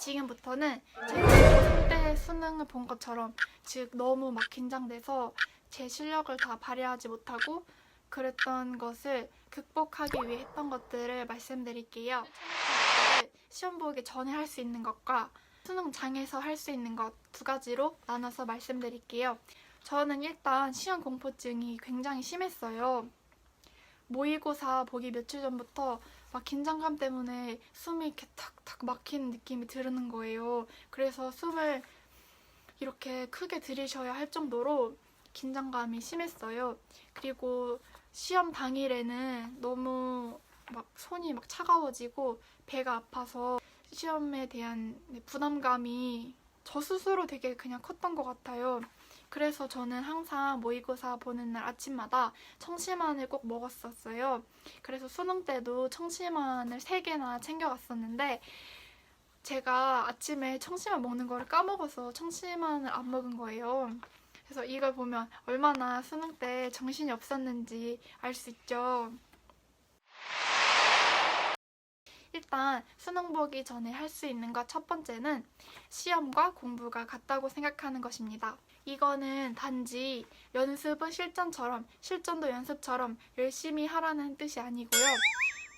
지금부터는 제가 고3 때 수능을 본 것처럼, 즉 너무 막 긴장돼서 제 실력을 다 발휘하지 못하고 그랬던 것을 극복하기 위해 했던 것들을 말씀드릴게요. 시험 보기 전에 할 수 있는 것과 수능 장에서 할 수 있는 것 두 가지로 나눠서 말씀드릴게요. 저는 일단 시험 공포증이 굉장히 심했어요. 모의고사 보기 며칠 전부터 막 긴장감 때문에 숨이 이렇게 탁탁 막히는 느낌이 드는 거예요. 그래서 숨을 이렇게 크게 들이셔야 할 정도로 긴장감이 심했어요. 그리고 시험 당일에는 너무 막 손이 막 차가워지고 배가 아파서 시험에 대한 부담감이 저 스스로 되게 그냥 컸던 것 같아요. 그래서 저는 항상 모의고사 보는 날 아침마다 청심환을 꼭 먹었었어요. 그래서 수능 때도 청심환을 3개나 챙겨갔었는데 제가 아침에 청심환 먹는 거를 까먹어서 청심환을 안 먹은 거예요. 그래서 이걸 보면 얼마나 수능 때 정신이 없었는지 알 수 있죠. 일단 수능 보기 전에 할 수 있는 것 첫 번째는 시험과 공부가 같다고 생각하는 것입니다. 이거는 단지 연습은 실전처럼, 실전도 연습처럼 열심히 하라는 뜻이 아니고요.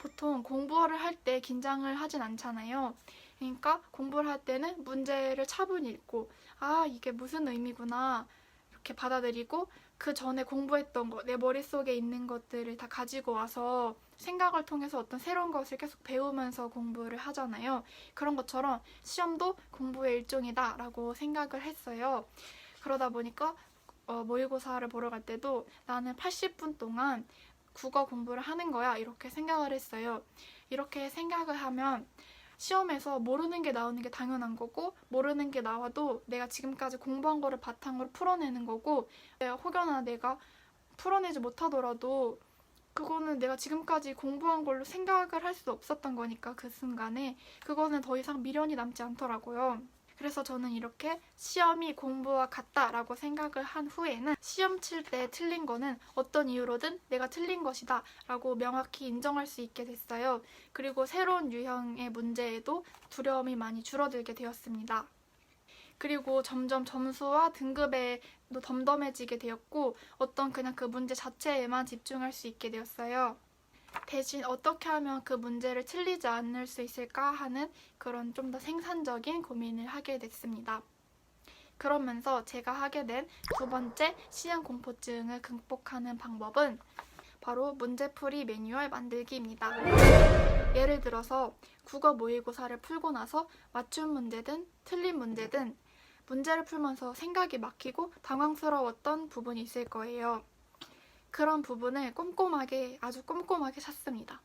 보통 공부를 할 때 긴장을 하진 않잖아요. 그러니까 공부를 할 때는 문제를 차분히 읽고, 아, 이게 무슨 의미구나 이렇게 받아들이고, 그 전에 공부했던 거, 내 머릿속에 있는 것들을 다 가지고 와서 생각을 통해서 어떤 새로운 것을 계속 배우면서 공부를 하잖아요. 그런 것처럼 시험도 공부의 일종이다 라고 생각을 했어요. 그러다 보니까 모의고사를 보러 갈 때도 나는 80분 동안 국어 공부를 하는 거야 이렇게 생각을 했어요. 이렇게 생각을 하면 시험에서 모르는 게 나오는 게 당연한 거고, 모르는 게 나와도 내가 지금까지 공부한 거를 바탕으로 풀어내는 거고, 혹여나 내가 풀어내지 못하더라도 그거는 내가 지금까지 공부한 걸로 생각을 할 수 없었던 거니까 그 순간에 그거는 더 이상 미련이 남지 않더라고요. 그래서 저는 이렇게 시험이 공부와 같다라고 생각을 한 후에는 시험 칠 때 틀린 거는 어떤 이유로든 내가 틀린 것이다 라고 명확히 인정할 수 있게 됐어요. 그리고 새로운 유형의 문제에도 두려움이 많이 줄어들게 되었습니다. 그리고 점점 점수와 등급에도 덤덤해지게 되었고, 어떤 그냥 그 문제 자체에만 집중할 수 있게 되었어요. 대신 어떻게 하면 그 문제를 틀리지 않을 수 있을까 하는 그런 좀 더 생산적인 고민을 하게 됐습니다. 그러면서 제가 하게 된 두 번째 시험 공포증을 극복하는 방법은 바로 문제풀이 매뉴얼 만들기입니다. 예를 들어서 국어 모의고사를 풀고 나서 맞춤 문제든 틀린 문제든 문제를 풀면서 생각이 막히고 당황스러웠던 부분이 있을 거예요. 그런 부분을 꼼꼼하게, 아주 꼼꼼하게 찾습니다.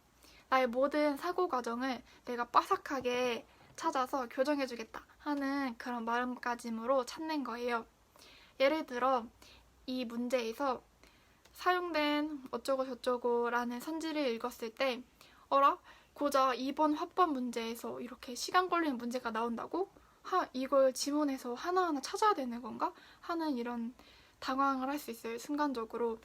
나의 모든 사고 과정을 내가 빠삭하게 찾아서 교정해주겠다 하는 그런 마음가짐으로 찾는 거예요. 예를 들어 이 문제에서 사용된 어쩌고 저쩌고 라는 선지를 읽었을 때, 어라? 고작 2번 화법 문제에서 이렇게 시간 걸리는 문제가 나온다고? 이걸 지문에서 하나하나 찾아야 되는 건가? 하는 이런 당황을 할 수 있어요, 순간적으로.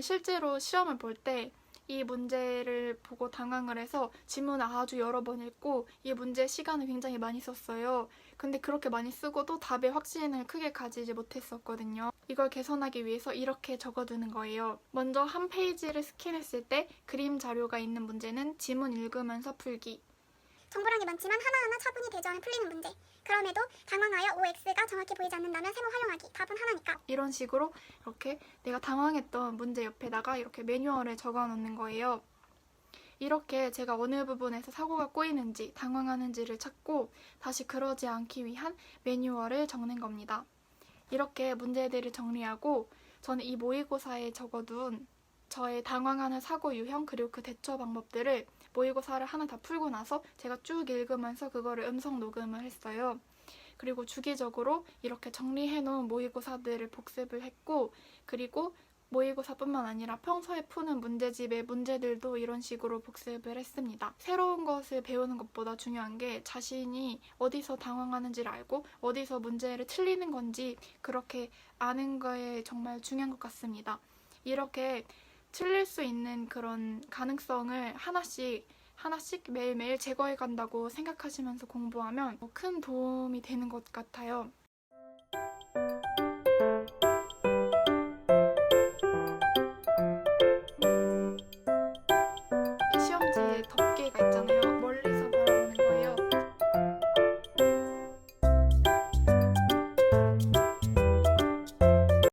실제로 시험을 볼 때 이 문제를 보고 당황을 해서 지문을 아주 여러 번 읽고 이 문제 시간을 굉장히 많이 썼어요. 근데 그렇게 많이 쓰고도 답에 확신을 크게 가지지 못했었거든요. 이걸 개선하기 위해서 이렇게 적어두는 거예요. 먼저 한 페이지를 스캔했을 때 그림 자료가 있는 문제는 지문 읽으면서 풀기. 정보량이 많지만 하나하나 차분히 대조하면 풀리는 문제. 그럼에도 당황하여 OX가 정확히 보이지 않는다면 세모 활용하기. 답은 하나니까. 이런 식으로 이렇게 내가 당황했던 문제 옆에다가 이렇게 매뉴얼을 적어 놓는 거예요. 이렇게 제가 어느 부분에서 사고가 꼬이는지 당황하는지를 찾고 다시 그러지 않기 위한 매뉴얼을 적는 겁니다. 이렇게 문제들을 정리하고 저는 이 모의고사에 적어둔 저의 당황하는 사고 유형 그리고 그 대처 방법들을 모의고사를 하나 다 풀고 나서 제가 쭉 읽으면서 그거를 음성 녹음을 했어요. 그리고 주기적으로 이렇게 정리해놓은 모의고사들을 복습을 했고, 그리고 모의고사뿐만 아니라 평소에 푸는 문제집의 문제들도 이런 식으로 복습을 했습니다. 새로운 것을 배우는 것보다 중요한 게 자신이 어디서 당황하는지를 알고 어디서 문제를 틀리는 건지 그렇게 아는 거에 정말 중요한 것 같습니다. 이렇게 틀릴 수 있는 그런 가능성을 하나씩 하나씩 매일매일 제거해 간다고 생각하시면서 공부하면 큰 도움이 되는 것 같아요.